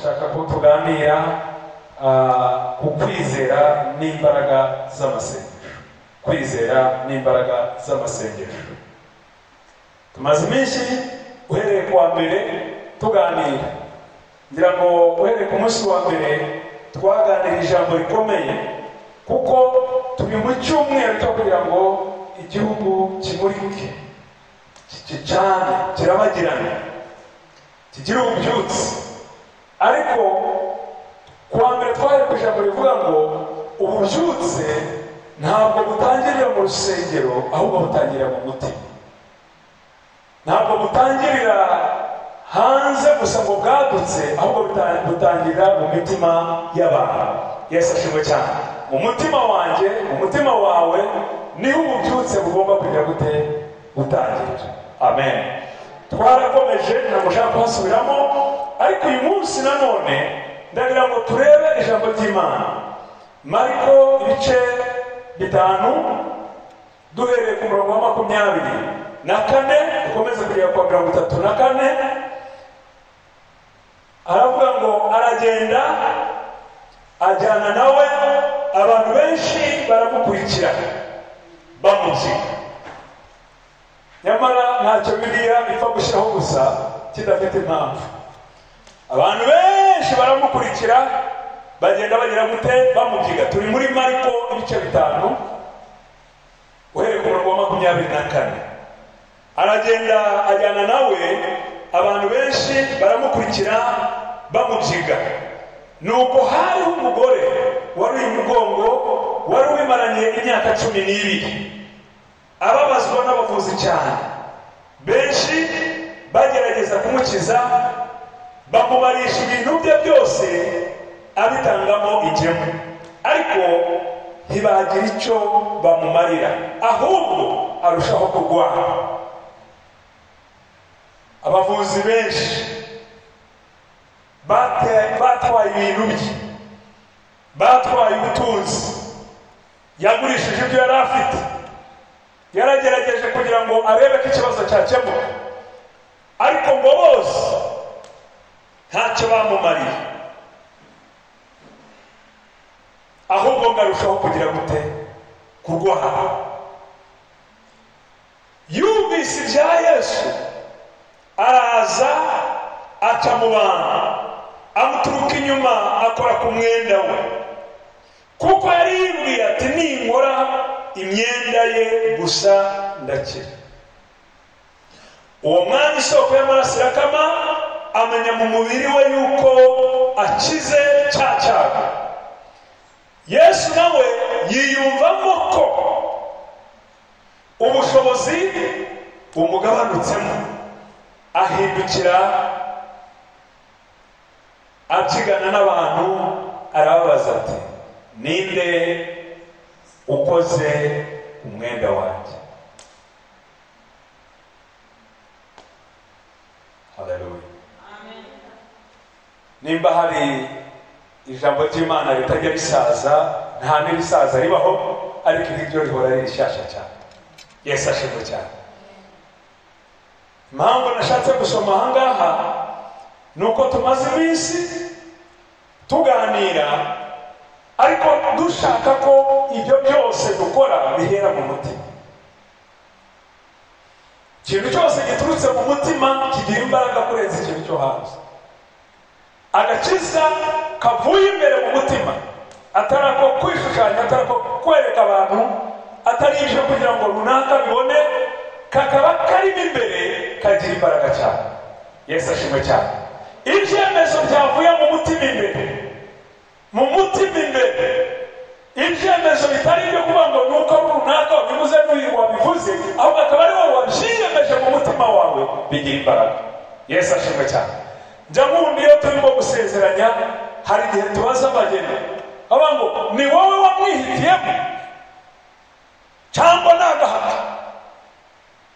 shaka ko tuganira ku kwizera n'imbaraga z'amasengesho. Kwizera n'imbaraga z'amasengesho. Tumaze iminsi uhereye kuwa mbere tuganira. Ngira ngo uhereye ku munsi wa mbere twaganira ijambo rikomeye, kuko turi mu cyumweru cyo kugira ngo igihugu kimurike, kicane, kirabagirane, kigire ububyutse. Ariko kuwa mbere twari ku ijambo rivuga ngo ububyutse ntabwo butangirira mu rusengero, ahubwo butangirira mu mutima. Ntabwo butangirira hanze gusa ngo bwadutse, ahubwo butangirira mu mitima y'abantu. Yesu ashimwe cyane. Mu mutima wanjye, mu mutima wawe niho ububyutse bugomba kugira gute gutangirira. Amen. Twarakomeje namushaka kuhasubiramo, ariko uyu munsi nanone ndagira ngo turebe ijambo ry'Imana. Mariko ibice 5 duhereye ku murongo wa 24 dukomeze kugera ku 34. Aravuga ngo aragenda ajyana nawe, abantu benshi baramukurikira bamuziga. Nyamara ntacyo Bibiliya ipfa gushyiraho gusa kidafite impamvu. Abantu benshi baramukurikira bagenda bagira gute bamuziga. Turi muri Mariko ibice 5 uhereye ku murongo wa 24. Aragenda ajyana nawe, abantu benshi baramukurikira bamuziga. Nuko hariho umugore wari uyu mugongo wari wimaranye imyaka 12, ababazwa n'abavuzi cyane. Benshi bagerageza kumukiza, bamubarisha ibintu bye byose abitangamo igemu, ariko ntibagira icyo bamumarira, ahubwo arushaho kurwara. Abavuzi benshi batwaye ibintu bye, batwaye ubutunzi, yagurishije ibyo yari afite, yaragerageje kugira ngo arebe ko ikibazo cyakemuka, ariko ngo bose ntacyo bamumariye, ahubwo ngarushaho kugira gute kurwara. Yumvise ibya Yesu, araza aca mu bantu, amuturuka inyuma akora ku mwenda we, kuko yari yibwiye ati ninkora imyenda ye gusa ndakira. Uwo mwanya isoko y'amaraso irakama, amenya mu mubiri we yuko akize cya cyago. Yesu nawe yiyumvamo ko ubushobozi bumugabanutsemo, ahindukira abyigana n'abantu, arababaza ati ninde ukoze umwenda wanjye? Haleluya. Amen. Nimba hari ijambo ry'Imana ritajya risaza, nta n'ibisaza ribaho, ariko iryo rihora ari rishyashya cyane. Yesu ashimwe cyane. Impamvu nashatse gusoma ahangaha nuko tumaze iminsi tuganira, ariko dushaka ko ibyo byose dukora bihera mu mutima. Ikintu cyose giturutse mu mutima kigira imbaraga kurenza ikintu cyo hanze. Agakiza kavuye imbere mu mutima, atari ako kwishushanya, atari ako kwereka abantu, atari ibyo kugira ngo runaka bibone, kakaba karimo imbere, kagira imbaraga cyane. Yesu ashimwe cyane. Ibyemezo byavuye mu mutima imbere, mu mutima imbere, ibyemezo bitari ibyo kuvuga ngo nuko runaka wabivuze n'uyu wabivuze, ahubwo akaba ari wowe wabyiyemeje mu mutima wawe, bigira imbaraga. Yesu ashimwe cyane. Njya nkunda iyo turimo gusezeranya, hari igihe tubaza abageni, avuga ngo ni wowe wamwihitiyemo cyangwa ni agahato,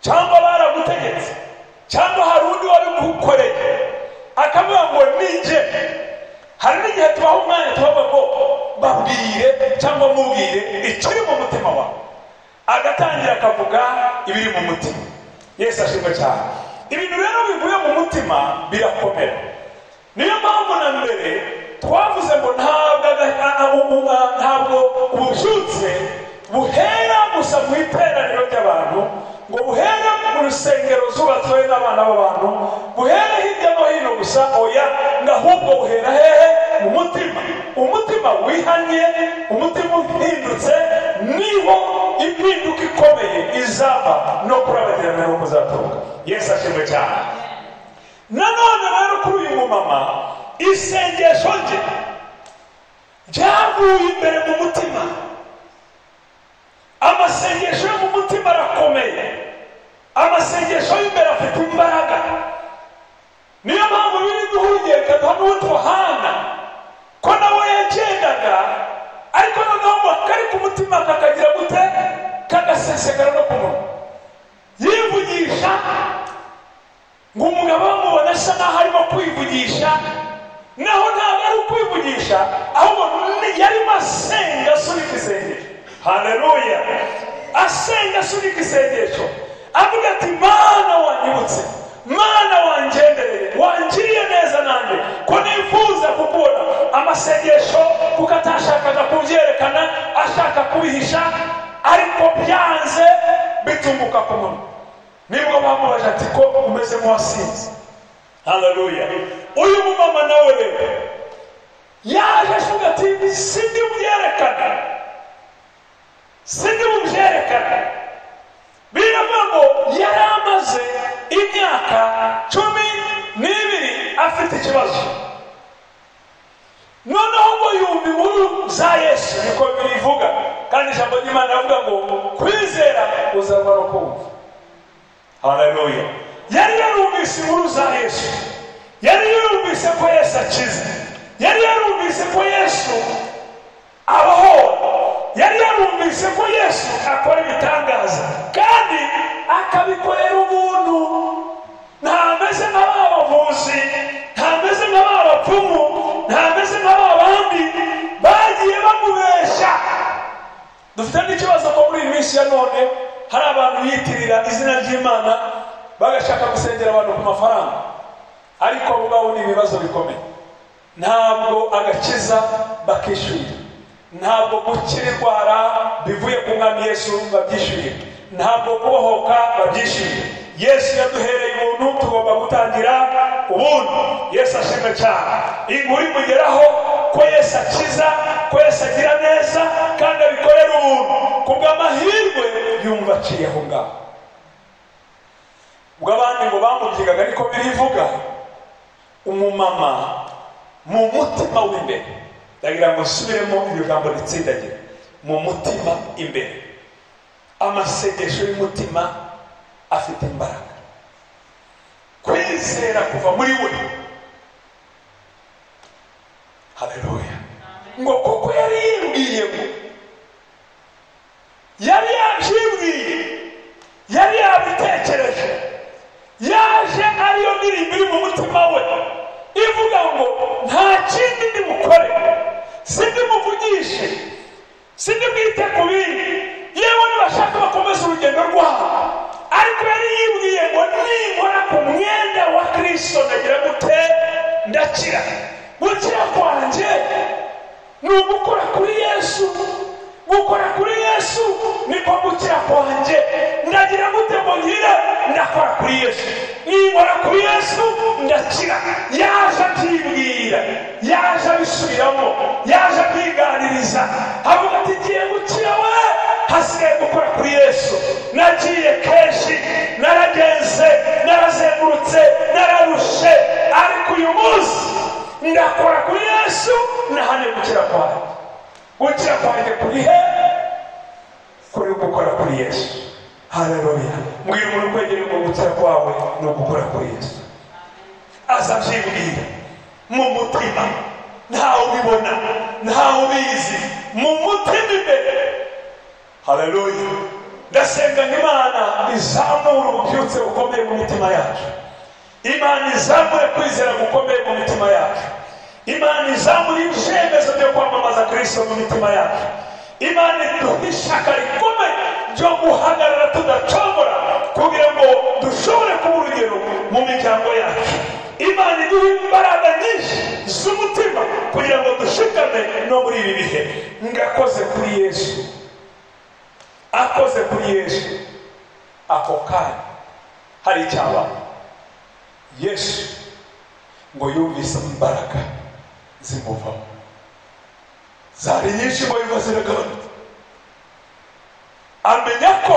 cyangwa baragutegetse, cyangwa hari undi wabigukoreye, akavuga ngo nije. Hari n'igihe tubaha umwanya tubavuga ngo babwire cyangwa mubwire ikiri mu mutima wawe, agatangira akavuga ibiri mu mutima. Yesu ashimwe cyane. Ibintu rero bivuye mu mutima birakomera. Niyo mpamvu na mbere mbere twavuze ngo ntabwo ububyutse buhera gusa mu iteraniro ry'abantu, ngo buhere mu rusengero zubatswe n'abana b'abantu, buhere hirya no hino gusa, oya, ahubwo buhera hehe? mu mutima. Umutima wihanye, umutima uhindutse, niho impinduka ikomeye izaba no kurabagirana no kuzaturuka. Yesu ashimwe cyane. Nanone rero kuri uyu mumama isengesho rye ryavuye imbere mu mutima. Amasengesho yo mu mutima arakomeye, amasengesho y'imbere afite imbaraga. Niyo mpamvu biri duhugiye kaduha n'utuhana ko nawe yagendaga, ariko noneho kari ku mutima kakagira gute? Kagasesegara no ku munwa, yivugisha ngo umugabo bamubona asa naho arimo kwivugisha, naho ntabwo ari ukwivugisha, ahubwo yarimo asenga asunika isengesho. Haleluya! Asenga asunika isengesho, avuga ati Mana wanyibutse, Mana wangendereye, wangiriye neza nanjye ko nifuza kukubona. Amasengesho kuko atashakaga kubyerekana, ashaka kubihisha, ariko byanze bitumbuka ku munwa. Nibwo bamubaje ati ko umeze nk'uwasinze. Haleluya! Uyu mumama nawe rero yaje ashuka ati sindi bubyerekana, sindi bubyerekana. Biravuga ngo yari amaze imyaka 12 afite ikibazo, noneho ngo yumva inkuru za Yesu, niko birivuga, kandi ijambo ry'Imana rivuga ngo kwizera uzava no kumva. Haleluya! Yari yarumvise inkuru za Yesu, yari yarumvise ko Yesu akiza, yari yarumvise ko Yesu abaho, yari yarumvise ko Yesu akora ibitangaza kandi akabikorera ubuntu. Ntameze nk'abavuzi, ntameze nk'abapfumu, ntameze nk'abandi bagiye bamubeshya. Dufite n'ikibazo ko muri iyi minsi ya none hari abantu yitirira izina ry'Imana bagashaka gusengera abantu ku mafaranga, ariko abo ngabo ni ibibazo bikomeye. Ntabwo agakiza bakishyurira, ntabwo gukira indwara bivuye ku mwami Yesu babyishyuriye, ntabwo kubohoka babyishyuriye. Yesu yaduhereye ubuntu, tugomba gutangira ubuntu. Yesu ashimwe cyane. Inkuru imugeraho ko Yesu akiza, ko Yesu agira neza kandi abikorera ubuntu, kubw'amahirwe yumva aciye aho ngaho. Ubwo abandi ngo bamubyigaga, ariko birivuga umumama mu mutima w'imbere. Ndagira ngo nsubiremo iryo jambo ritsindagira, mu mutima imbere. Amasengesho y'umutima afite imbaraga, kwizera kuva muri we. Haleluya! ngo kuko yari yibwiye, ngo yari yabyibwiye, yari yabitekereje, yaje ariyo ndirimbo iri mu mutima we ivuga ngo nta kindi ndi bukore, sindi muvugishe, sindi bwite ku bindi, yewe nibashaka bakomeza urugendo rwabo. Ariko yari yibwiye ngo ninkora ku mwenda wa Kristo ndagira gute? Ndakira. Gukira kwanjye ni ugukora kuri Yesu, gukora kuri Yesu niko gukira kwanjye. Ndagira gute ngo nkire? Ndakora kuri Yesu. Ninkora kuri Yesu ndakira. Yaje abyibwira, yaje abisubiramo, yaje abyiganiriza, avuga ati ngiye gukira we, hasigaye gukora kuri Yesu. Nagiye kenshi, naragenze, narazengurutse, nararushe, ariko uyu munsi ndakora kuri Yesu, nahane gukira kwanjye. Gukira kwanjye kuri he? Kuri gukora kuri Yesu. Haleluya! Mbwira umuntu kwegera ngo gukira kwawe ni ugukora kuri Yesu. Azabyibwira mu mutima, ntawe ubibona, ntawe ubizi, mu mutima imbere. Haleluya! Ndasenga Imana izamura ububyutse bukomeye mu mitima yacu. Imana izamure kwizera gukomeye mu mitima yacu. Imana izamure ibyemezo byo kwamamaza Kristo mu mitima yacu. Imana iduhe ishyaka rikomeye ryo guhagarara tudacogora kugira ngo dushobore kuba urugero mu miryango yacu. Imana iduhe imbaraga nyinshi z'umutima kugira ngo dushikame no muri ibi bihe. Ngakoze kuri Yesu, akoze kuri Yesu, ako kanya hari icyaba. Yesu ngo yumvise imbaraga zimuvamo, zari nyinshi ngo yumva ziragabanuka. Amenya ko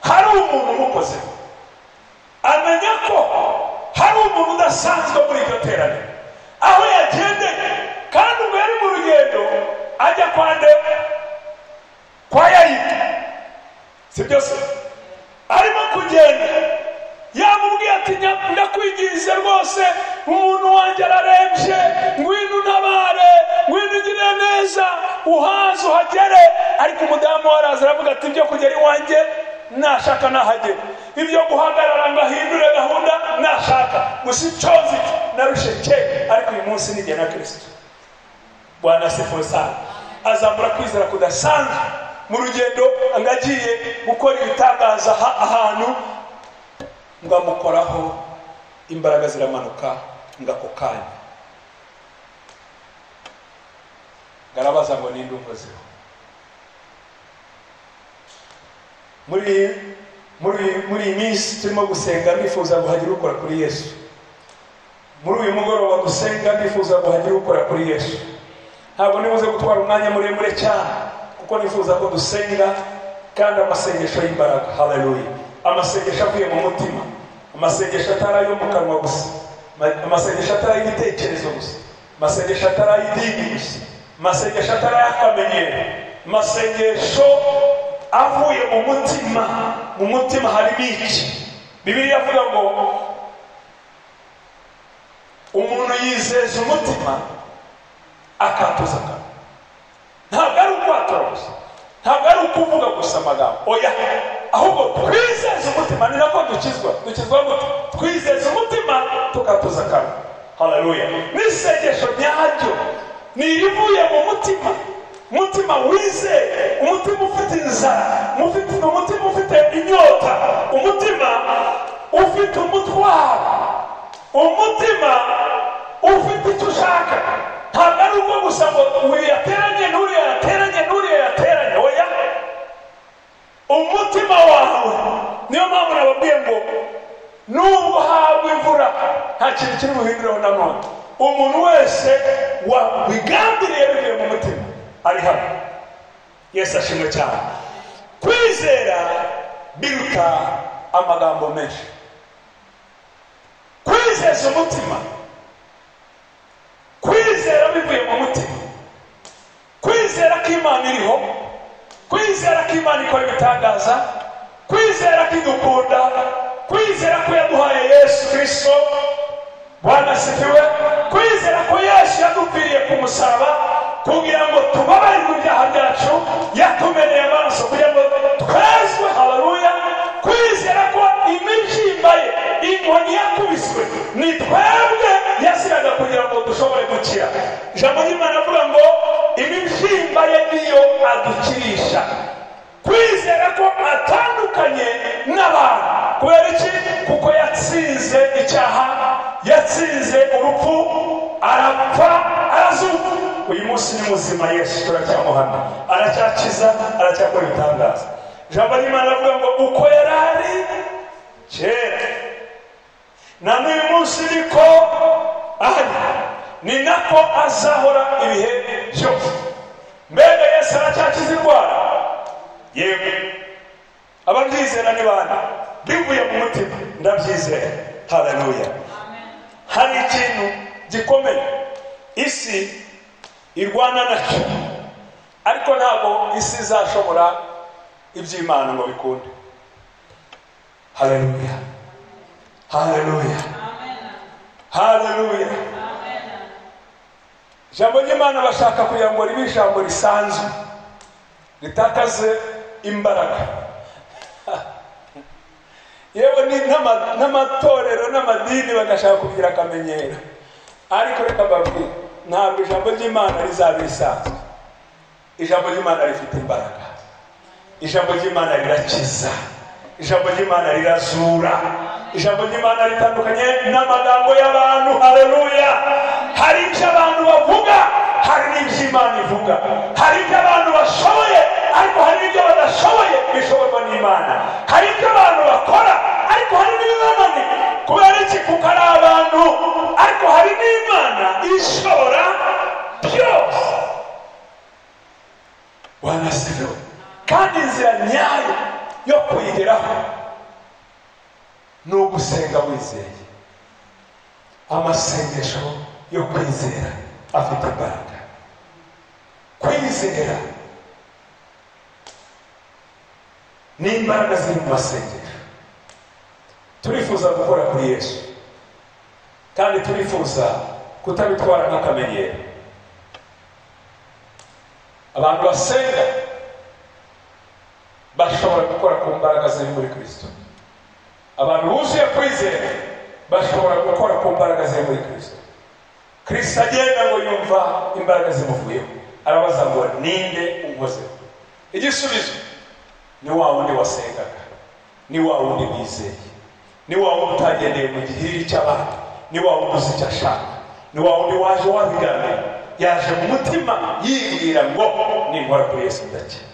hari umuntu umukozeho, amenya ko hari umuntu udasanzwe muri iryo teraniro aho yagendeye. Kandi ubwo yari mu rugendo ajya kwa Yayiro, si byose arimo kugenda, yamubwiye ati ndakwinginze rwose, umuntu wanjye ararembye, ngwino untabare, ngwino ugire neza, uhaze uhagere. Ariko umudamu araza aravuga ati ibyo kugera iwanjye nashaka nahagere, ibyo guhagarara ngahindure gahunda nashaka, gusa icyozi narushe kera. Ariko uyu munsi nijye na Kristo. Bwana asifiwe sana. Azambura kwizera kudasanzwe mu rugendo, ngagiye gukora ibitangaza ahantu, ngamukoraho imbaraga ziramanuka. Ngako kanya ngarabaza ngo ninde unkozeho. muri iyi minsi turimo gusenga, nifuza guhagira ukora kuri Yesu. Muri uyu mugoroba dusenga, nifuza guhagira ukora kuri Yesu. Ntabwo nibuze gutwara umwanya muremure cyane, kuko nifuza ko dusenga kandi amasengesho y'imbaraga. Haleluya. Amasengesho avuye mu mutima, amasengesho atari ayo mu kanwa gusa, amasengesho atari ay'ibitekerezo gusa, amasengesho atari ay'idini gusa, amasengesho atari ay'akamenyero, amasengesho avuye mu mutima. Mu mutima harimo iki? Bibiliya avuga ngo umuntu yizeza umutima akatuza akanwa. Ntabwo ari ukwatura gusa, ntabwo ari ukuvuga gusa amagambo, oya, ahubwo twizeza umutima. Ni nako dukizwa gute? Twizeza umutima tukatuza akanwa. Haleluya. N'isengesho ryaryo ni irivuye mu mutima, umutima wizeye, umutima ufite inzara, umutima ufite inyota, umutima ufite umutwaro, umutima ufite icyo ushaka. Ntabwo ari ubwo gusa ngo uyateranye n'uriya yateranye n'uriya yateranye, oya, umutima wawe. Niyo mpamvu nababwiye ngo nubwo hawe imvura nta kintu kiri buhindureho na none. Umuntu wese wabigambiriye bivuye mu mutima ari hano. Yesu ashimwe cyane. Kwizera biruta amagambo menshi. Kwizeza umutima, kwizera bivuye mu mutima, kwizera ko Imana iriho, kwizera ko Imana ikora ibitangaza, kwizera ko idukunda, kwizera ko yaduhaye Yesu Kristo. Bwana asifiwe. Kwizera ko Yesu yadupfiriye ku musaraba kugira ngo tubabarirwe ibyaha byacu, yatumeneye amaraso kugira ngo twezwe. Haleluya. Kwizera ko imibyimba ye, inkoni yakubiswe, ni twebwe yasiraga kugira ngo dushobore gukira. Ijambo ry'Imana avuga ngo imibyimba ye niyo adukirisha. Kwizera ko atandukanye n'abantu. Kubera iki? Kuko yatsinze icyaha, yatsinze urupfu, arapfa, arazuka. Uyu munsi ni muzima. Yesu turacyamuhana, aracyakiza, aracyakora ibitangaza. Ijambo ry'Imana avuga ngo uko yari ari kera na n'uyu munsi niko ahari, ni nako azahora ibihe byose. Mbega Yesu aracyakiza indwara? Yego. Ababyizera ni bande? Bivuye mu mutima. Ndabyizera. Haleluya. Hari ikintu gikomeye isi irwana nacyo, ariko ntabwo isi izashobora iby'Imana ngo bikunde. Haleluya. Haleluya. Haleluya. Ijambo ry'Imana bashaka kugira ngo ribe ijambo risanzwe, ritakaze imbaraga. Yewe ni n'amatorero n'amadini bagashaka kugira akamenyero. Ariko reka babwire, ntabwo ijambo ry'Imana rizaba risanzwe. Ijambo ry'Imana rifite imbaraga, ijambo ry'Imana rirakiza, ijambo ry'Imana rirazura, ijambo ry'Imana ritandukanye n'amagambo y'abantu. Haleluya. Hari icyo abantu bavuga bivuga. Hari ibyo abantu bashoboye ariko hari ibyo badashoboye bishoborwa n'Imana. Hari ibyo abantu bakora ariko hari n'ibibabane kubera iki? Kuko ari abantu ariko hari n'Imana ishobora byose. Wanasifiwe. Kandi inzira nyayo yo kuyigeraho ni ugusenga wizeye. Amasengesho yo kwizera afite imbaraga. Kwizera ni imbaraga ziri mu masengesho. Turifuza gukora kuri Yesu kandi turifuza kutabitwara nk'akamenyero. Abantu basenga bashobora gukora ku mbaraga ziri muri Kristo. Abantu buzuye kwizera bashobora gukora ku mbaraga ziri muri Kristo. Kristo agenda ngo yumva imbaraga zimuvuyeho, arabaza ngo ninde unkozeho? Igisubizo ni wa wundi wasengaga, ni wa wundi wizeye, ni wa wundi utagendeye mu gihiri cy'abantu, ni wa wundi uzi icyo ashaka, ni wa wundi waje wabigamye, yaje mu mutima yibwira ngo ninkora kuri Yesu ndakira.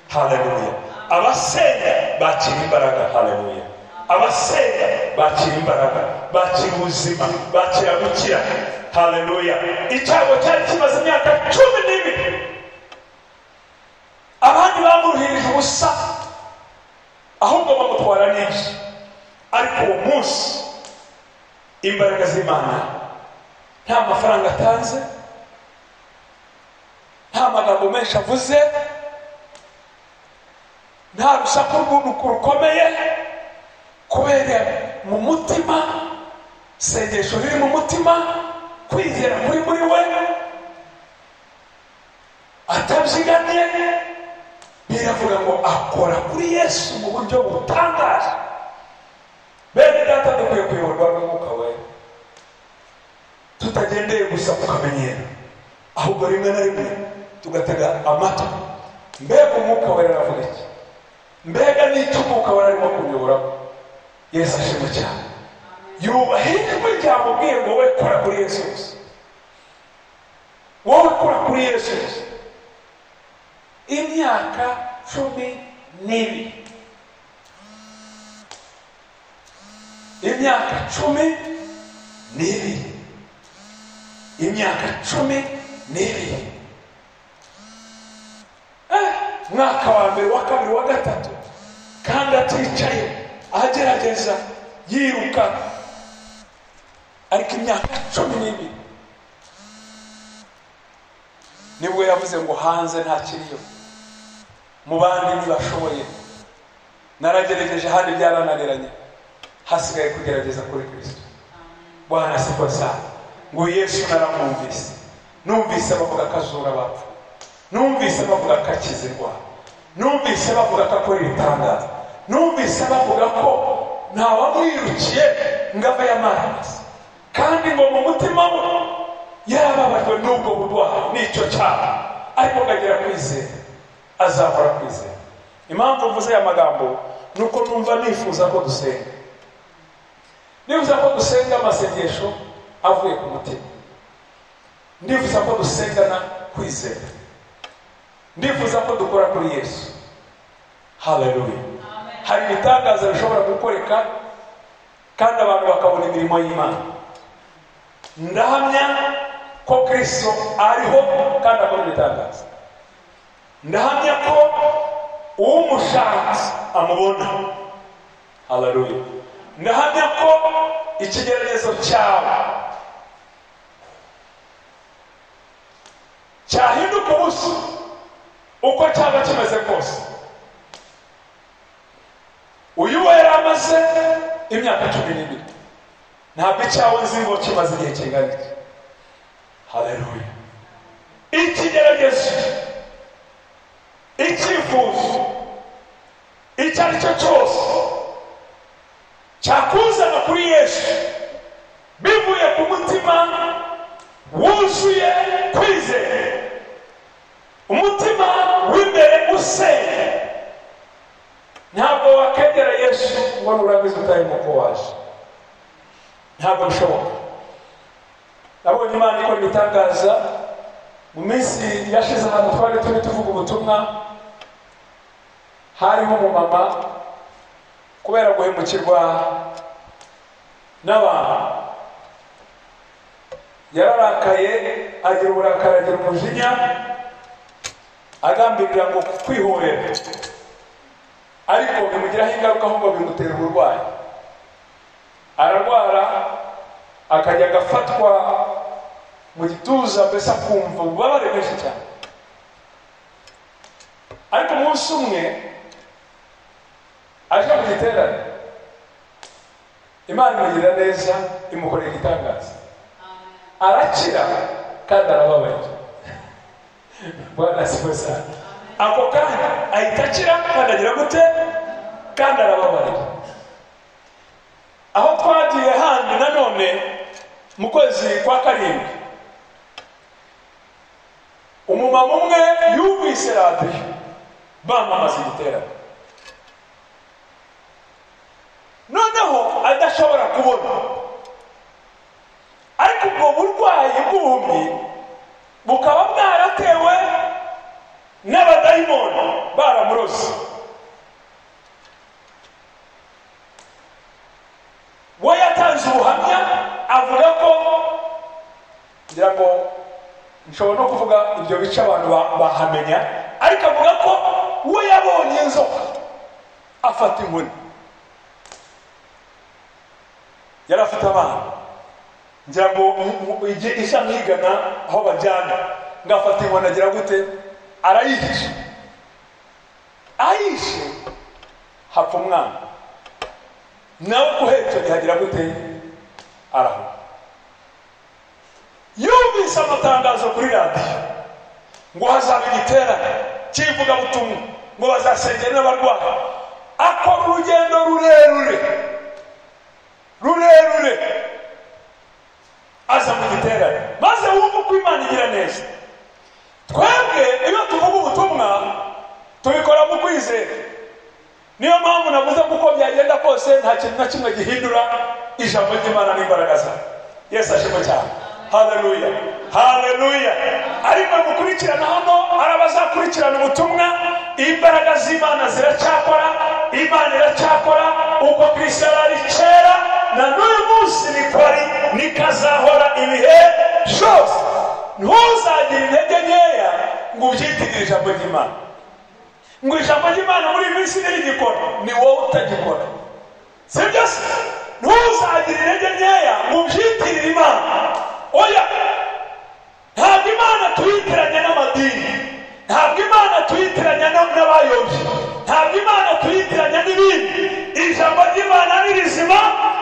Haleluya. Abasenga bakira imbaraga. Haleluya. Abasenga bakira imbaraga, bakira ubuzima, bakira gukira. Haleluya. Icyago cyari kimaze imyaka 12 abandi bamuruhirije ubusa ahubwo bamutwara n'ibyo. Ariko uwo munsi imbaraga z'Imana, nta mafaranga atanze, nta magambo menshi avuze, nta rusaku rukomeye, kubera mu mutima, sengesho riri mu mutima, kwizera muri we, atabyigamye, biravuga ngo akora kuri Yesu mu buryo butangaje. Bene data, dukwiye kuyoborwa n'Umwuka Wera, tutagendeye gusa ku kamenyero, ahubwo rimwe na rimwe tugatega amatwi. Mbega Umwuka Wera aravuga iki? Mbega n'icyo Umwuka Wera arimo kunyoboramo? Yesu ashimwe cyane. Yubahirwe ryamubwiye ngo wowe kora kuri Yesu gusa, wowe kora kuri Yesu gusa. Imyaka 12, imyaka 12, imyaka 12. Mwaka wa mbere, wa kabiri, wa gatatu, kandi aticaye agerageza yiruka, ariko imyaka 12 nibwo yavuze ngo hanze nta kiriyo, mu bandi ntibashoboye, naragerageje handi byarananiranye, hasigaye kugerageza kuri Kristo. Bwana asifiwe sana. Ngo Yesu naramwumvise, numvise bavuga kazura bapfa, numvise bavuga kakizirwa, numvise bavuga kakora ibitangaza, numvise bavuga ko ntawamwirukiye ngava y'amaraso, kandi ngo mu mutima we yarababajwe n'ubwo burwayi n'icyo cyaha, ariko akagira kwizera, azakora kwizera. Impamvu mvuze aya magambo nuko numva nifuza ko dusenga, nifuza ko dusenga amasengesho avuye ku mutima, ndifuza ko dusengana kwizera, ndifuza ko dukora kuri Yesu. Haleluya. Hari ibitangaza bishobora gukoreka kandi abantu bakabona imirimo y'Imana. Ndahamya ko Kristo ariho kandi akora ibitangaza. Ndahamya ko umushatsi amubona. Haleluya. Ndahamya ko ikigeragezo cyawe cyahinduka ubusa uko cyaba kimeze kose. Uyu we yaramaze imyaka 12, ntabwo icyawe nzi ngo kimaze igihe kingana iki. Haleluya. Ikigeragezo, icyifuzo icyo ari cyo cyose cyakuzana kuri Yesu bivuye ku mutima wuzuye kwizera, umutima w'imbere usenga, ntabwo wakegera Yesu ngo nurangize utayemo ko waje. Ntabwo bishoboka. Nabonye Imana ikora ibitangaza mu minsi yashize ahantu twari turi tuvuga ubutumwa, harimo umumama kubera guhemukirwa n'abantu yararakaye, agira uburakari, agira umujinya, agambirira ngo kwihorera, ariko bimugiraho ingaruka ahubwo bimutera uburwayi, ararwara, akajya agafatwa mu gituza, mbese akumva ububabare bwinshi cyane. ariko umunsi umwe aje mu giterane, Imana imugirira neza, imukorera igitangaza, arakira kandi arababaye. Bwana asifiwe sana. Ako kanya ahita akira kandi agira gute? Kandi arababaye. Aho twagiye handi nanone mu kwezi kwa karindwi, umumama umwe yumvise radiyo bamamaza igiterane, noneho adashobora kubona, ariko ubwo burwayi bw'ubuhumyi bukaba bwaratewe n'abadayimoni baramuroze. We yatanze ubuhamya avuga ko, ngira ngo nshobora no kuvuga ibyo bice abantu bahamenya, ariko avuga ko we yabonye inzoka afata inkoni, yari afite abana, ngira ngo isha mwigana aho bajyana, ngafata inkoni agira gute? Arayihishe, ahishe hapfa umwana, nawe kuhetse ntihagira gute? Araho. Yumvise amatangazo kuri radiyo ngo hazaba igiterane cy'ivugabutumwa, ngo bazasengera n'abarwayi. Akora urugendo rurerure aza mu giterane, maze wumva uko Imana igira neza. Twebwe iyo tuvuga ubutumwa tubikora mu kwizera, niyo mpamvu navuze ko uko byagenda kose nta kintu na kimwe gihindura ijambo ry'Imana n'imbaraga zayo. Yesu ashimwe cyane. Haleluya, haleluya. Ariko mukurikirana hano, arabazakurikirana ubutumwa, imbaraga z'Imana ziracyakora, Imana iracyakora. Uko Kristo yari kera na n'uyu munsi nikori, nikazahora ibihe byose. Ntuzagire intege nkeya ngo ubyitirire ijambo ry'Imana, ngo ijambo ry'Imana muri iyi minsi ntirigikora, ni wowe utagikora, sibyo se? Ntuzagire intege nkeya ngo ubyitirire Imana. Oya, ntabwo Imana tuyitiranya n'amadini, ntabwo Imana tuyitiranya n'abayobyi, ntabwo Imana tuyitiranya n'ibindi. Ijambo ry'Imana ni rizima,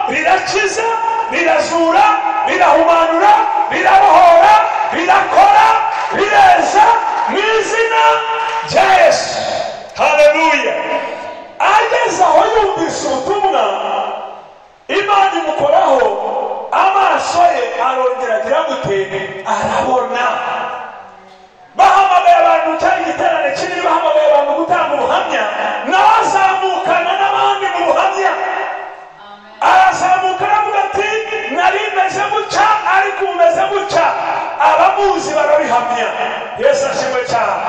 rirakiza, rirazura, rirahumanura, rirabohora, rirakora, rireza mu izina rya Yesu. Haleluya. Ageze aho yumvise ubutumwa, Imana imukoraho, amaso ye arongera agira gute? Arabona. Bahamagaye abantu cyari igiterane kinini, bahamagaye abantu gutanga ubuhamya, nawe azamukana n'abandi mu buhamya. Arazamuka aravuga ati, nari meze gutya ariko umeze gutya, abamuzi barabihamya. Yesu ashimwe cyane.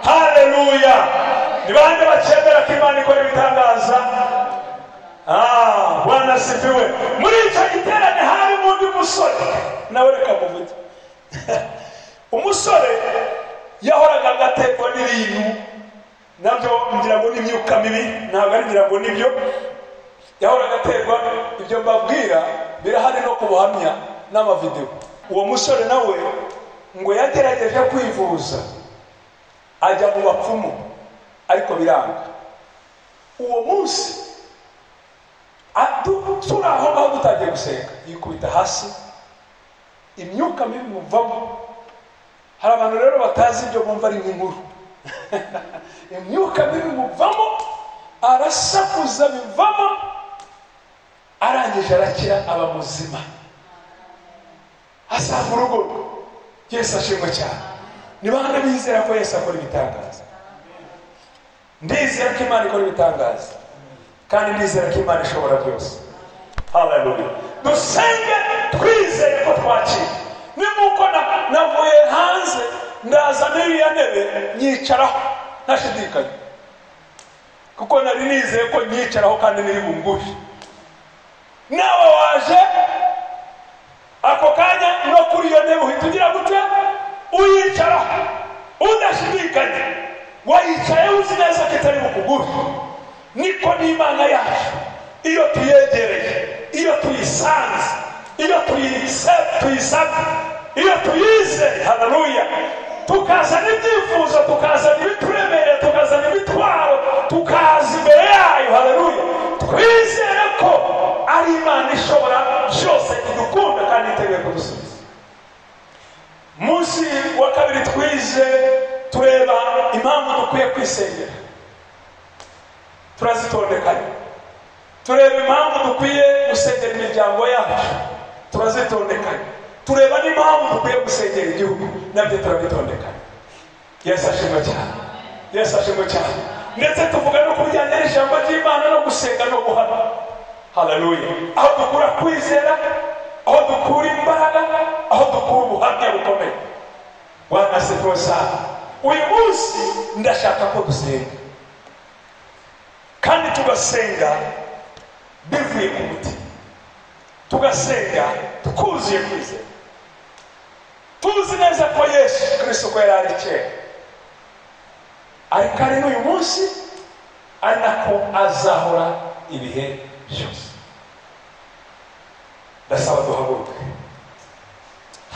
Haleluya. Ni bande bakemera ko Imana ikora ibitangaza? Bwana asifiwe. Muri icyo giterane hari undi musore, nawe reka muvuge. Umusore yahoraga agaterwa n'ibintu, nabyo ngira ngo n'imyuka mibi, ntabwo ari ngira ngo nibyo. Yahoraga aterwa, ibyo mbabwira birahari no ku buhamya n'amavideo. Uwo musore nawe ngo yagerageje kwivuza, ajya mu bapfumu, ariko biranga. Uwo munsi turi aho ngaho dutangiye gusenga, yikubita hasi, imyuka mibi muvamo. Hari abantu rero batazi ibyo, bumva ari nk'inkuru. Imyuka mibi muvamo, arasakuza bivamo, arangije arakira, aba muzima, asanga urugo. Yesu ashimwe cyane. Ni bande bizera ko Yesu akora ibitangaza? Ndizera ko Imana ikora ibitangaza, kandi ndizera ko Imana ishobora byose. Haleluya. Dusenge twizeye ko twakira. Ni muko navuye hanze ndaza n'iriya ntebe nyicaraho ntashidikanya, kuko nari nizeye ko nyicaraho kandi niri bungushe. Nawe waje ako kanya no kuri iyo ntebe uhita ugira gute? Uyicaraho udashidikanya, wayicaye uzi neza ko itari bukugushe. Niko n'Imana yacu iyo tuyegereye, iyo tuyisanze, iyo tuyisabye, iyo tuyize, haleluya, tukazana ibyifuzo, tukazana ibituremereye, tukazana imitwaro, tukaza imbere yayo, haleluya, twizere ko ari Imana ishobora byose, idukunda kandi iteguye kudusubiza. Munsi wa kabiri twize tureba impamvu dukwiye kwisengera, turazitondekanya. Tureba impamvu dukwiye gusengera imiryango yacu, turazitondekanya. Tureba n'impamvu dukwiye gusengera igihugu, nabyo turabitondekanya. Yesu ashimwe cyane, Yesu ashimwe cyane. Ndetse tuvuga no kubijyanye n'ijambo ry'Imana no gusenga no guhana, haleluya, aho dukura kwizera, aho dukura imbaraga, aho dukura ubuhamya bukomeye. Bwana asifiwe sana. Uyu munsi ndashaka ko dusenga, kandi tugasenga bivuye ku mutima, tugasenga twuzuye kwizera, tuzi neza ko Yesu Kristo ko yari kera, ariko ari n'uyu munsi, ari nako azahora ibihe byose. Ndasaba duhaguruke,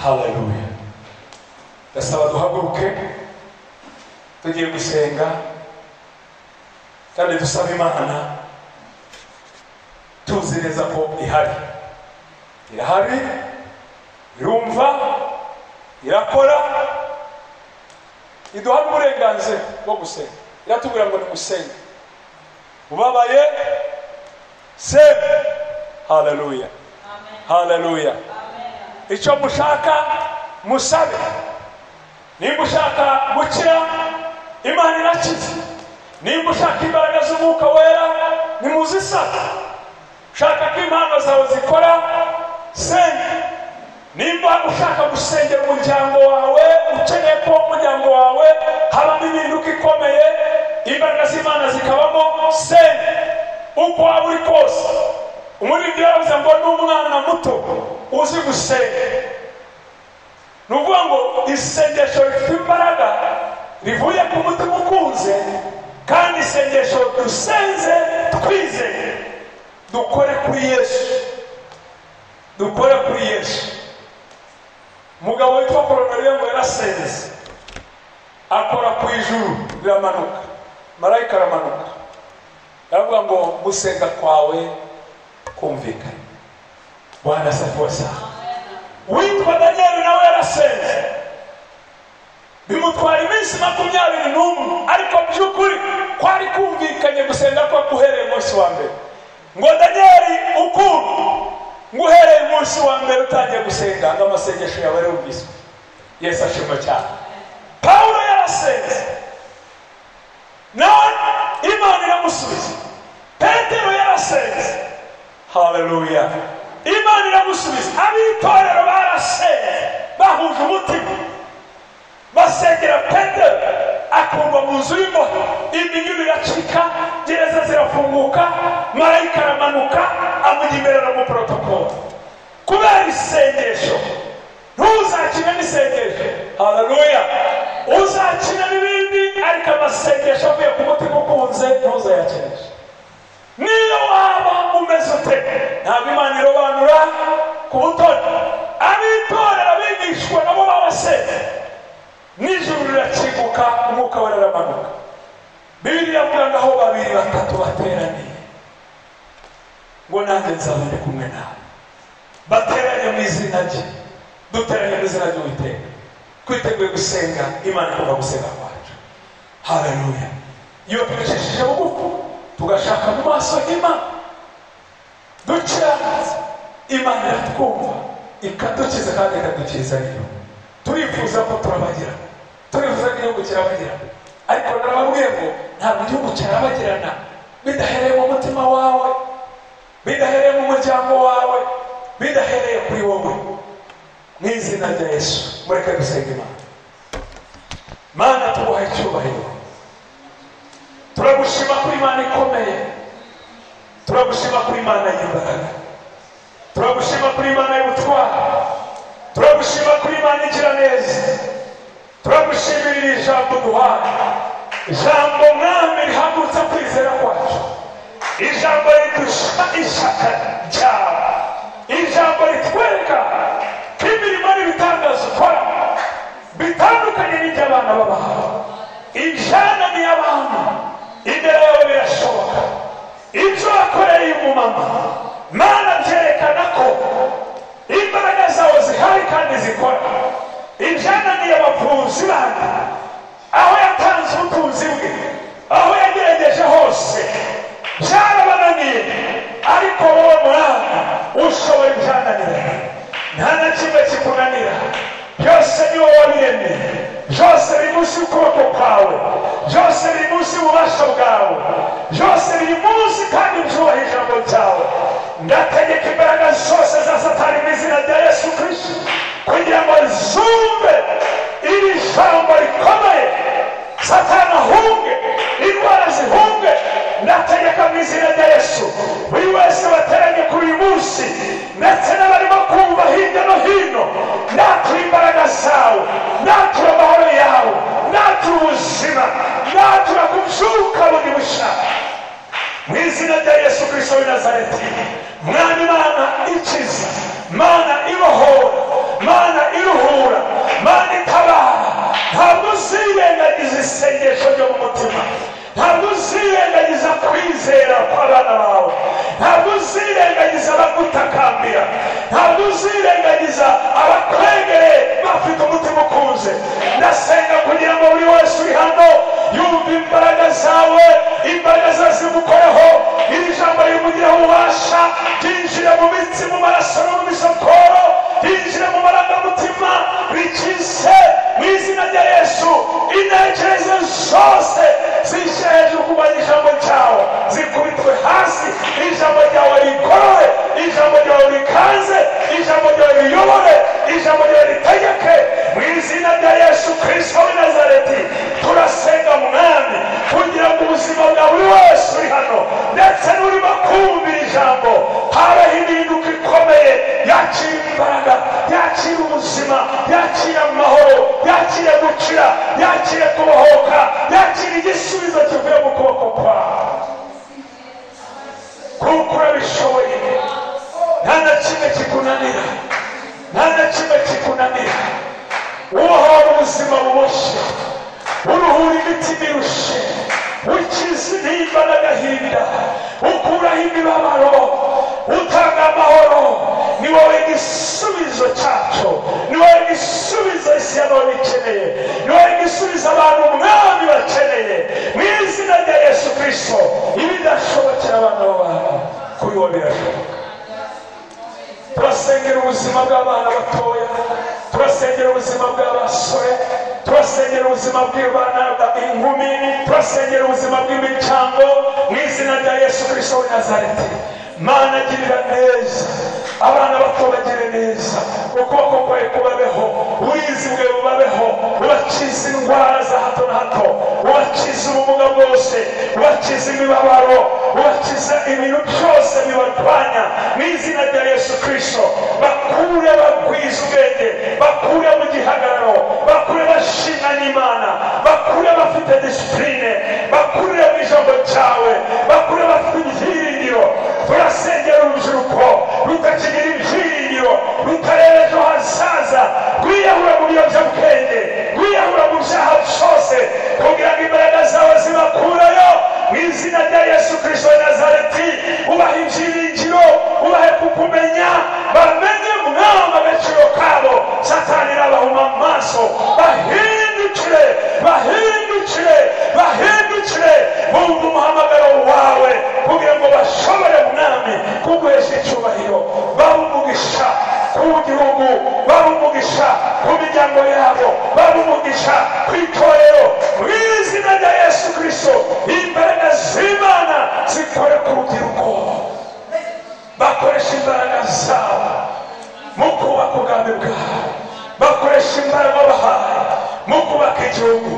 haleluya, ndasaba duhaguruke, tugiye gusenga kandi dusaba Imana, tuzi neza ko irahari, irumva, irakora, iduha n'uburenganzira bwo gusenga. Iratubwira ngo nimusenge, ubabaye senge, haleluya, haleluya. Icyo mushaka musabe, nimba ushaka gukira, Imana irakiza. Nimba ushaka imbaraga z'Umwuka Wera, nimuzisaba. Ushaka ko impano zawe zikora, senga. Nimba ushaka gusengera umuryango wawe, ukeneye ko umuryango wawe habamo impinduka ikomeye, imbaraga z'Imana zikabamo, senga. Uko waba uri kose, umuririmbyi yaravuze ngo n'umwana muto uzi gusenga. Ni ukuvuga ngo isengesho rifite imbaraga rivuye ku mutima ukunze, kandi isengesho dusenze twizeye, dukore kuri Yesu, dukore kuri Yesu. Umugabo witwa Koruneliyo ngo yarasenze, akora ku ijuru riramanuka, marayika aramanuka, aravuga ngo gusenga kwawe kumvikane. Bwana asifiwe sana. Witwa Danieli nawe yarasenze, bimutwara iminsi 21, ariko by'ukuri kwari kumvikanye gusenga kwa guhereye umunsi wa mbere. Ngo Danieli ukuntu nguhereye umunsi wa mbere utangiye gusenga, ngo amasengesho yawe yarumviswe. Yesu ashimwe cyane. Paulo yarasenze, nawe Imana iramusubiza. Petero yarasenze, haleluya, Imana iramusubiza. Abitorero barasenze, bahuje umutima, basengera Petero, akurwa mu nzu y'imbohe, iminyururu iracika, gereza zirafunguka, marayika aramanuka, amujya imbere mu protokolo. Kubera isengesho, ntuzakina n'isengesho, haleluya, uzakina n'ibindi, ariko amasengesho avuye ku mutima ukunze ntuzayakinisha. Niyo waba umeze ute, ntabwo Imana irobanura ku butoni. Abitorera abigishwa nabo babasenze, n'ijuru rirakinguka, Umwuka Wera aramanuka. Bibiliya ivuga ngo aho 2-3 bateraniye, ngo nanjye nzaba ndi kumwe nawe. Bateranye mu izina rye, duteranye mu izina ry'Uwiteka, twiteguye gusenga Imana kuva gusenga kwacu, haleluya. Iyo tubicishije bugufi, tugashaka mu maso y'Imana, dukiranutse, Imana iratwumva, ikadukiza kandi ikadukiza niyo. Turifuza ko turabagirana, turifuza ko igihugu kirabagirana, ariko narababwiye ngo ntabwo igihugu kirabagirana bidahereye mu mutima wawe, bidahereye mu muryango wawe, bidahereye kuri wowe. Mu izina rya Yesu, mureke dusenga Imana. Mana tuguhaye icyubahiro, turagushima kuri Imana ikomeye, turagushima kuri Imana y'imbaraga, turagushima kuri Imana y'ubutwari, turagushima kuri Imana igira neza, turagushimira iri jambo duhaye, ijambo mwami rihagurutsa kwizera kwacu, ijambo ridusha ishyaka ryawe, ijambo ritwereka ko imirimo n'ibitangaza ukora bitandukanye n'iby'abana b'abantu, ibyananiye abantu imbere yawe birashoboka, ibyo wakoreye umumama Mana byerekana ko imbaraga zawe zihari kandi zikora, ibyananiye abavuzi bandi aho yatanze ubutunzi bwe, aho yagerageje hose byarabananiye, ariko wowe Mwana ushoboye ibyananiranye, nta na kimwe kikunanira, byose ni wowe wabiremye, byose biri munsi y'ukuboko kwawe, byose biri munsi y'ububasha bwawe, byose biri munsi kandi byubaha ijambo ryawe. Ndategeka imbaraga zose za Satani mu izina rya Yesu Kristo kugira ngo zumve iri jambo rikomeye, Satani ahunge, indwara zihunge. Ndategeka mu izina rya Yesu buri wese bateranye kuri uyu munsi ndetse n'abarimo kumva hirya no hino, natura imbaraga zawe, natura amahoro yawe, natura ubuzima, natura kubyuka bundi bushya mu izina rya Yesu Kristo w'i Nazareti. Mwami Mana ikiza, Mana ibohora, Mana iruhura, Mana itabara. Ntabwo uzirengagiza isengesho ryo mu mutima, ntabwo uzirengagiza kwizera kw'abana bawe, ntabwo uzirengagiza abagutakambira, ntabwo uzirengagiza abakwegereye bafite umutima ukunze. Ndasenga kugira ngo buri wese uri hano yumve imbaraga zawe, imbaraga zawe zimukoreho, iri jambo rimugiraho ububasha, ryinjire mu mitsi, mu maraso no mu misokoro, ryinjire mu marangamutima, rikize mu izina rya Yesu. Intekerezo zose zishyira hejuru kurwanya ijambo ryawe, zikubitwe hasi, ijambo ryawe rigorore, ijambo ryawe rikaze, ijambo ryawe riyobore, ijambo ryawe ritegeke mu izina rya Yesu Kristo w'i Nazareti. Turasenga Mwami kugira ngo ubuzima bwa buri wese uri hano ndetse n'urimo kumvira ijambo habeho impinduka ikomeye, yakira imbaraga, yakira ubuzima, yakira amahoro, yakira gukira, yakira kubohoka, yakira igisubizo kivuye mu kuboko kwawe, kuko urabishoboye. Nta na kimwe kikunanira, nta na kimwe kikunanira. Ubohora ubuzima buboshye, uruhura imitima irushe, ukiza intimba n'agahinda, ukuraho imibabaro, utanga amahoro. Ni wowe igisubizo cyacu, ni wowe igisubizo isi ya none ikeneye, ni wowe igisubizo abantu Mwami bakeneye mu izina rya Yesu Kristo. Ibidashobokera abana b'abantu kuri wowe birashoboka. Turasengera ubuzima bw'abana batoya, turasengera ubuzima bw'abasore, turasengera ubuzima bw'abana inkumi, turasengera ubuzima bw'imiryango mu izina rya Yesu Kristo w'i Nazareti. Mana girira neza abana bato, bagire neza, ukuboko kwawe kubabeho, uburinzi bwawe bubabeho, ubakiza indwara za hato na hato, ubakiza ubumuga bwose, ubakiza imibabaro, ubakiza ibintu byose bibarwanya mu izina rya Yesu Kristo. Bakure bagwiza ubwenge, bakure mu gihagararo, bakure bashimwa n'Imana, bakure bafite disipurine, bakure mu ijambo ryawe, bakure bafite ibyiringiro. Turasengera urubyiruko rutakigira ibyiringiro, rutareba ejo hazaza, rwiyahura mu biyobyabwenge, rwiyahura mu byaha byose, kugira ngo imbaraga zawe zibakurayo mu izina rya Yesu Kristo w'i Nazareti. Ubahe ibyiringiro, ubahe kukumenya, bamenye Mwami agaciro kabo. Satani nabahuma amaso, bahindukire, bahindukire, bahindukire, bumva umuhamagaro wawe kugira ngo bashobore Mwami kuguhesha icyubahiro. Baba umugisha ku gihugu, baba umugisha ku miryango yabo, baba umugisha ku itorero mu izina rya Yesu Kristo. Imbaraga z'Imana zikore ku rubyiruko, bakoresha imbaraga zabo mu kubaka ubwami bwawe, bakoresha imbaraga bahaye mu kubaka igihugu,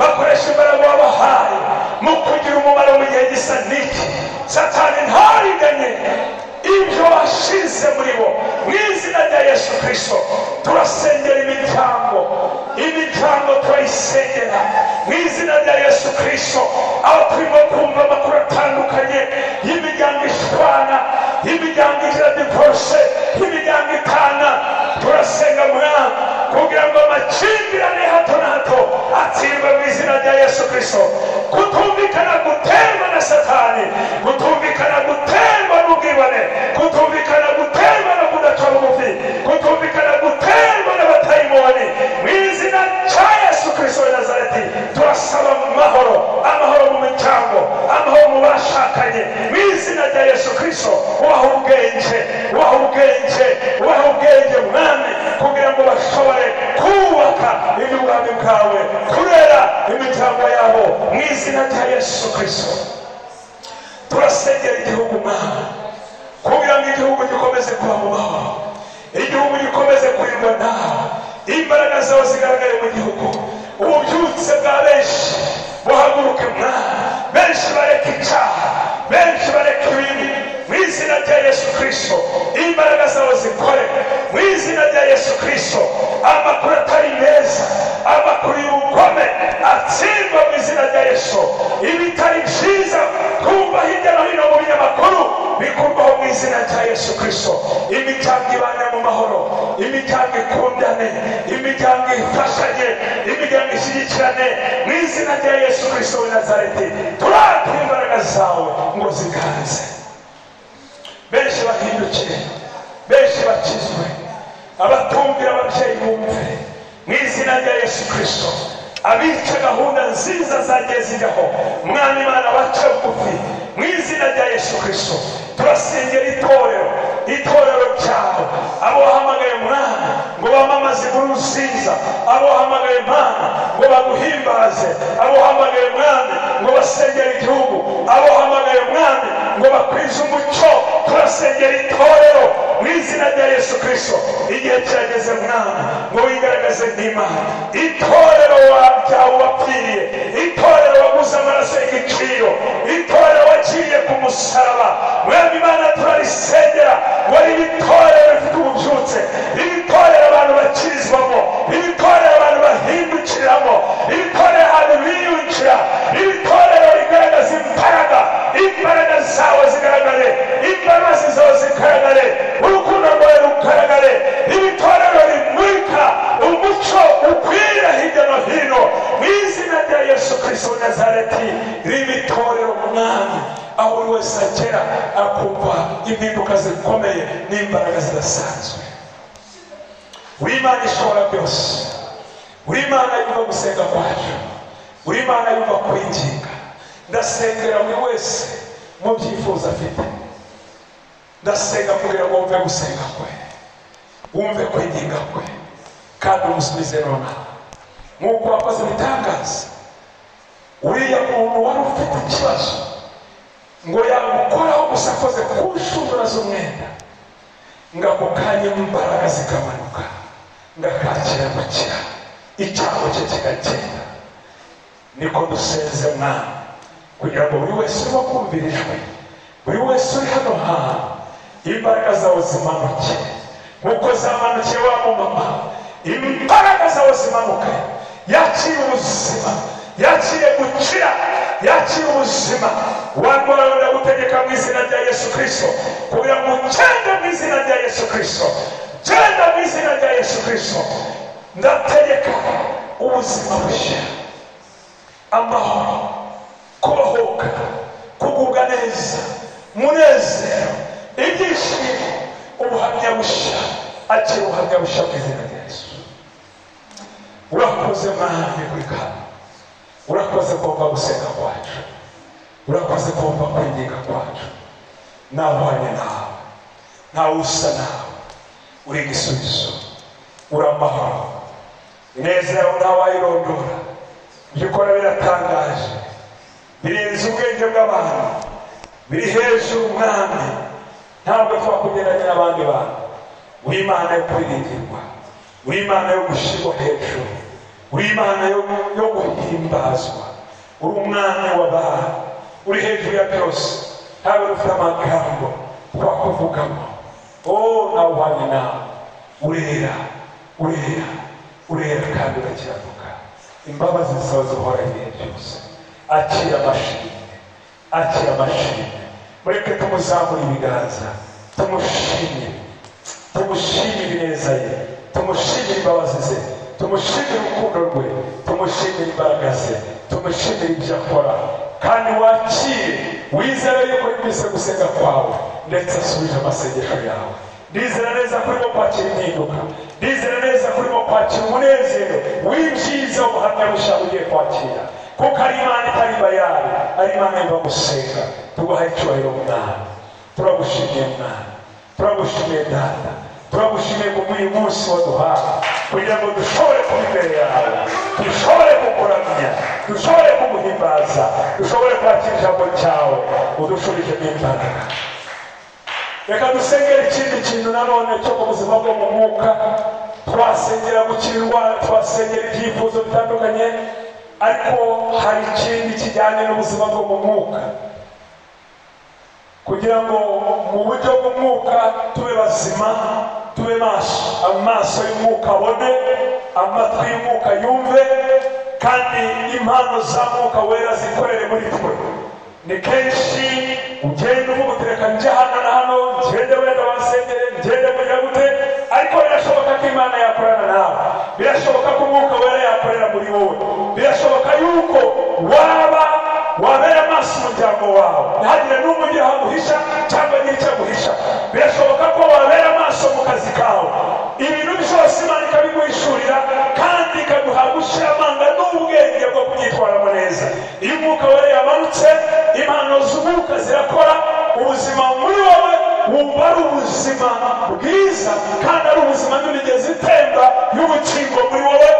bakoresha imbaraga wabahaye mu kugira umumaro mu gihe gisa n'iki. Satani ntariganye ibyo washize muri bo. Mu izina rya Yesu Kristo turasengera imiryango turayisengera mu izina rya Yesu Kristo. Aho turimo kumva amakuru atandukanye y'imiryango ishwana, y'imiryango igira divorce, y'imiryango itana, turasenga Mwana kugira ngo amakimbirane hato na hato atsindwe mu izina rya Yesu Kristo. Kutumvikana guterwa na Satani, kutumvikana guterwa n'ubwibone, kutumvikana guterwa no kudaca bugufi, kutumvikana guterwa n'abatayimoni. Mu izina rya Yesu Kristo wa Nazareti turasaba amahoro mu miryango, amahoro mu bashakanye. Mu izina rya Yesu Kristo ubaha ubwenge Mwami, kugira ngo bashobore kubaka iby'ubwami bwawe, kurera imiryango yabo. Mu izina rya Yesu Kristo turasengera igihugu Mwami, kugira ngo igihugu gikomeze kuba mu mahoro, igihugu gikomeze kurindwa nawe, imbaraga zawe zigaragare mu gihugu. Ububyutse bwa benshi buhaguruke Mwami, benshi bareka icyaha, benshi bareka ibibi. Mu izina rya Yesu Kristo imbaraga zawe zikore. Mu izina rya Yesu Kristo amakuru atari meza, amakuru y'ubugome atsindwa mu izina rya Yesu. Ibitari byiza kumva hirya no hino mu binyamakuru bikurwaho mu izina rya Yesu Kristo. Imiryango ibane mu mahoro, imiryango ikundane, imiryango ifashanye, imiryango ishyigikirane mu izina rya Yesu Kristo wa Nazareti. Turata imbaraga zawe ngo ziganze, benshi bahindukire, benshi bakizwe, abatumvira ababyeyi bumve mu izina rya Yesu Kristo. Abica gahunda nziza zagiye zijyaho Mwami Imana baca bugufi mu izina rya Yesu Kristo. Turasengera itorero ryawe, abo wahamagaye Mwana ngo bamamaze inkuru nziza, abo wahamagaye Mana ngo baguhimbaze, abo wahamagaye Mwana ngo basengere igihugu, abo wahamagaye Mwana ngo bakwize umucyo. Turasengera itorero mu izina rya Yesu Kristo. Igihe kirageze Mwana ngo wigaragaze nk'Imana. Itorero ryawe wapfiriye, itorero waguze amaraso y'igiciro, itorero waciye ku musaraba. Mwami Imana turarisengera ngo ribe itorero rifite ububyutse, ibitorero abantu bakirizwamo, ibitorero abantu bahindukiriramo, ibitorero abantu biyukira, ibitorero rigaragaza imbaraga zawe zigaragare, imbabazi zawe zigaragare, urukundo rwawe rugaragare. Ibitorero rimurika umucyo ukwira hirya no hino mu izina rya Yesu Kristo wa Nazareti. Ribe itorero Mwami, aho buri wese agera akumva impinduka zikomeye n'imbaraga zidasanzwe. Uri Imana ishobora byose, uri Imana yumva gusenga kwacu, uri Imana yumva kwinginga. Ndasengera buri wese mu byifuzo afite, ndasenga kugira ngo wumve gusenga kwe, wumve kwinginga kwe, kandi umusubize nonaha nk'uko wakoze ibitangaza. Uriya muntu wari ufite ikibazo ngo yamukoraho gusa akoze ku nshundura z'umwenda, ngo ako kanya imbaraga zikamanuka, ngakakira gukira, icyago cye kikagenda. Niko dusenze Mwana, kugira ngo buri wese urimo kumvirijwe, buri wese uri hano hantu, imbaraga zawe zimanuke nk'uko zamanukiye wa mumama. Imbaraga zawe zimanuke, yakire ubuzima, yakire gukira, yakire ubuzima. Warwara ndagutegeka mu izina rya Yesu Kristo kugira ngo ugende mu izina rya Yesu Kristo, genda mu izina rya Yesu Kristo. Ndategeka ubuzima bushya, amahoro, kubahoka, kugubwa neza, munezero, ibyishimo, ubuhamya bushya. Akira ubuhamya bushya mu izina rya Yesu. Urakoze Mana kwikana, urakoze kumva gusenga kwacu, urakoze kumva kwinginga kwacu. Nabanye nawe, ntawe usa nawe, uri igisubizo, uri amahoro. Ineza yawe ntawayirondora, ibyo ukora biratangaje, birenze ubwenge bw'abantu, biri hejuru Mwami. Ntabwo twakugereranya n'abandi bantu. Uri Imana yo kwiringirwa, uri Imana yo gushyirwa hejuru, uri Imana yo guhimbazwa, uri umwami w'abantu, uri hejuru ya byose, ntawe ufite amagambo twakuvugamo. Nawe uhanye nawe, urera kandi urakiranuka. Imbabazi zawe zihora ibihe byose. Akira amashimwe, mureke tumuzamure ibiganza, tumushimire ineza ye, tumushimire imbabazi ze, tumushimire urukundo rwe, tumushimire imbaraga ze, tumushimire ibyo akora. Kandi wakire, wizere yuko yumvise gusenga kwawe ndetse asubije amasengesho yawe. Ndizera neza ko urimo kwakira impinduka, ndizera neza ko urimo kwakira umunezero w'ibyiza ubuhamya bushya ugiye kwakira, kuko ari Imana itari bayari, ari Imana yumva gusenga. Tuguhaye icyubahiro Mwana, turagushimiye Mwana, turagushimiye Data, turagushimiye ku uyu munsi waduhaye kugira ngo dushobore kuba imbere yawe, dushobore kukuramya, dushobore kuguhimbaza, dushobore kwakira ijambo cyawe udushubijemo imbaraga. Reka dusengera ikindi kintu nanone cyo mu buzima bwo mu mwuka. Twasengera gukira indwara, twasengera ibyifuzo bitandukanye, ariko hari ikindi kijyanye n'ubuzima bwo mu mwuka, kugira ngo mu buryo bw'umwuka tube bazima, tube maso, amaso y'umwuka abone, amatwi y'umwuka yumve, kandi impano za mwuka wera zikorere muri twe. Ni kenshi ugenda uvuga uti reka njye hano na hano, ngende wenda wasengere, ngende kugira gute, ariko birashoboka ko Imana yakorana nawe, birashoboka ko umwuka wera yakorera muri wowe, birashoboka yuko wabera amaso umuryango wawe, ntihagire n'umwe ugira aho aguhisha cyangwa agira icyo aguhisha. Birashoboka ko wabera amaso mu kazi kawe, ibintu byose Imana ikabiguhishurira kandi ikaguha gushyira amanga n'ubwenge bwo kubyitwaramo neza. Iyo umwuka wera yamanutse, impano z'umwuka zirakora, ubuzima muri wowe wumva ari ubuzima bwiza, kandi ari ubuzima n'imigezi itemba y'ubukingo muri wowe,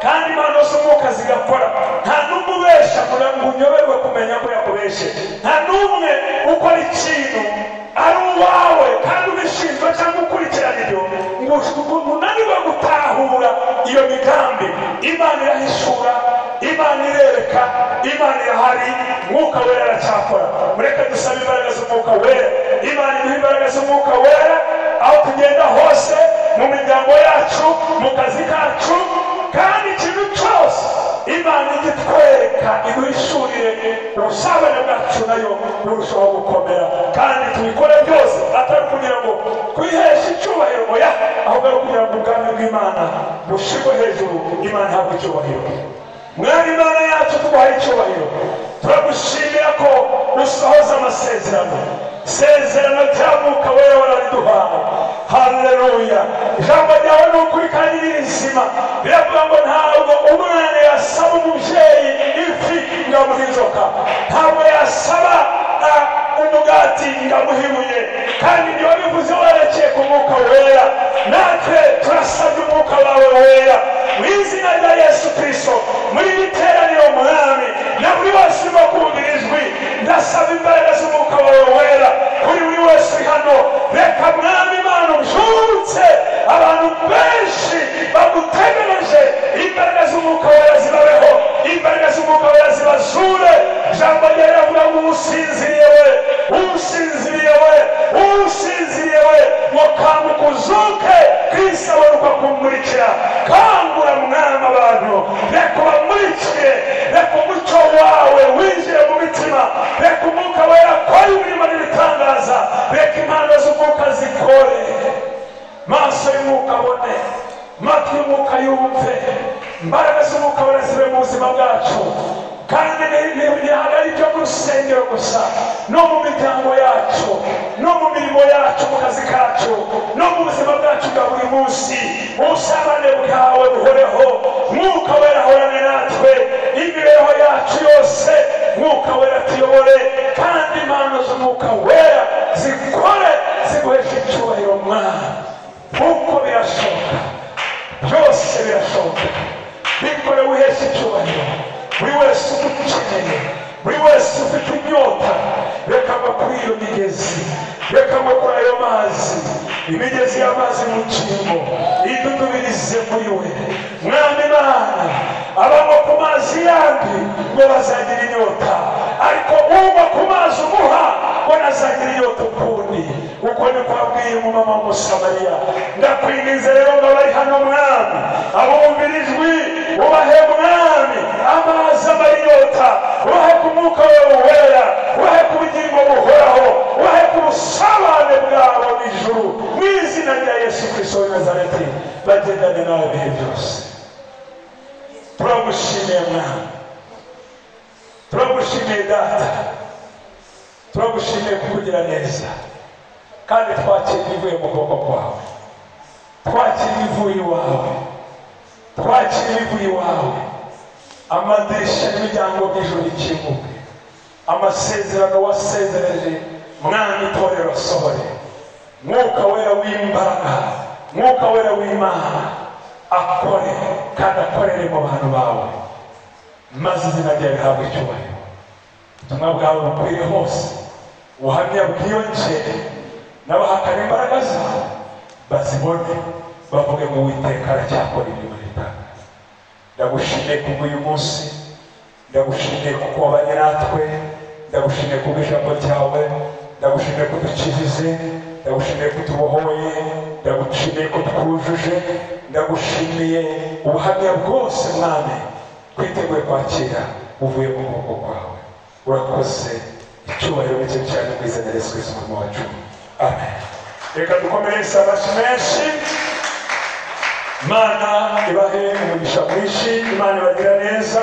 kandi impano z'umwuka zigakora. Nta n'umwe ubesha ngo unyoberwe kumenya ko yakubeshe, nta n'umwe ukora ikintu ari uwawe kandi ubishinzwe cyangwa ukurikirana ibyo ngo unanirwe gutahura iyo migambi. Imana irahishura, Imana irereka, Imana irahari, Mwuka wera aracyakora. Mureke dusabe imbaraga z'umwuka wera. Imana iduha imbaraga z'umwuka wera aho tugenda hose, mu miryango yacu, mu kazi kacu, kandi ikintu cyose Imana igitwereka, iduhishurire ubusabane bwacu nayo burushaho gukomera, kandi tubikore byose atari kugira ngo twiheshe icyubahiro oya, ahubwo ari kugira ngo ubwami bw'Imana bushirwe hejuru, Imana ihabwe icyubahiro. Mwami Imana yacu, tuguhaye icyubahiro, turagushimira ko usohoza amasezerano, isezerano rya Mwuka wera warariduhaye. Haleluya! Ijambo ryawe ni ukuri kandi ni rizima. Biravuga ngo ntabwo umwana yasaba umubyeyi ifi ngo amuhe inzoka, ntabwo yasaba umugati ngo amuhe ibuye, kandi niba bivuze werekeye ku Mwuka wera. Natwe turasabye umwuka wawe wera mu izina rya Yesu Kristo, muri iri teraniro Mwami, na buri wese urimo kumvira ijwi, ndasaba imbaraga z'umwuka wawe wera kuri buri wese uri hano. Reka Mwami Imana ubyutse abantu benshi bagutegereje, imbaraga z'umwuka wera zibabeho, imbaraga z'umwuka wera zibazure. Ijambo ryawe riravuga ngo usinziriye we ngo kanguka uzuke, Kristo abone uko akumurikira. Kangura Mwami abantu, reka ubamurikire, reka umucyo wawe winjire mu mitima, reka umwuka wera akore imirimo n'ibitangaza, reka impano z'umwuka zikore, maso y'umwuka abone, matwi y'umwuka yumve, imbaraga z'umwuka wera zibe mu buzima bwacu. Kandi ntihabe ari ibyo mu rusengero gusa, no mu miryango yacu, no mu mirimo yacu, mu kazi kacu, no mu buzima bwacu bwa buri munsi. Ubusabane bwawe buhoreho, Mwuka wera ahorane natwe, imibereho yacu yose Mwuka wera tuyobore, kandi impano z'umwuka wera zikore, ziguheshe icyubahiro Mwana, kuko birashoboka, byose birashoboka. Bikore wiheshe icyubahiro buri wese ugukeneye, buri wese ufite inyota. Reka ngo kuri iyo migezi, reka ngo kuri ayo mazi, imigezi y'amazi mu cyimbo idudubirize muri we. Mwami Imana, abandi ngo bazagira inyota, ariko uba ku mazi umuha ngo nazagira inyota ukundi. Uko niko wabwiye umumama w'umusamariya. Ndakwinginze rero ngo abari hano mwami, abumvira ijwi ubahe mwami amazi amara inyota, ubahe ku mwuka wawe wera, ubahe ku bugingo buhoraho, ubahe ku busabane bwabo n'ijuru, mu izina rya Yesu Kristo w'i Nazareti, bagendane nawe ibihe byose. Turagushimiye mwami, turagushimiye data, turagushimiye kukugira neza, kandi twakira ibivuye mu kuboko kwawe, twakira ibivuye iwawe, twakira ibivuye iwawe. Amadirishya n'imiryango by'ijuru bikinguke, amasezerano wasezereje mwami itorero asohore. Mwuka wera w'imbaraga, mwuka wera w'Imana akore kandi akorere mu bantu bawe, maze izina ryawe rihabwe icyubahiro. Ubutumwa bwawe bukwiriye hose, ubuhamya bwiyongere, n'abahakana imbaraga zawe bazibone, bavuge ngo Uwiteka aracyakora imirimo itangaza. Ndagushimiye kubw'uyu munsi, ndagushimiye kuko wabanye natwe, ndagushimiye kubw'ijambo ryawe, ndagushimiye ko dukize, ndagushimiye ko tubohoye, ndagushimiye ko twujuje, ndagushimiye ubuhamya bwose mwami twiteguye kwakira uvuye mu kuboko kwawe. Urakoze, icyubahiro ni cyo cyane mu izina rya Yesu Kristo umwami wacu, amen. Reka dukomereze amashyi menshi. Imana ibahe umugisha mwinshi, Imana ibagirira neza.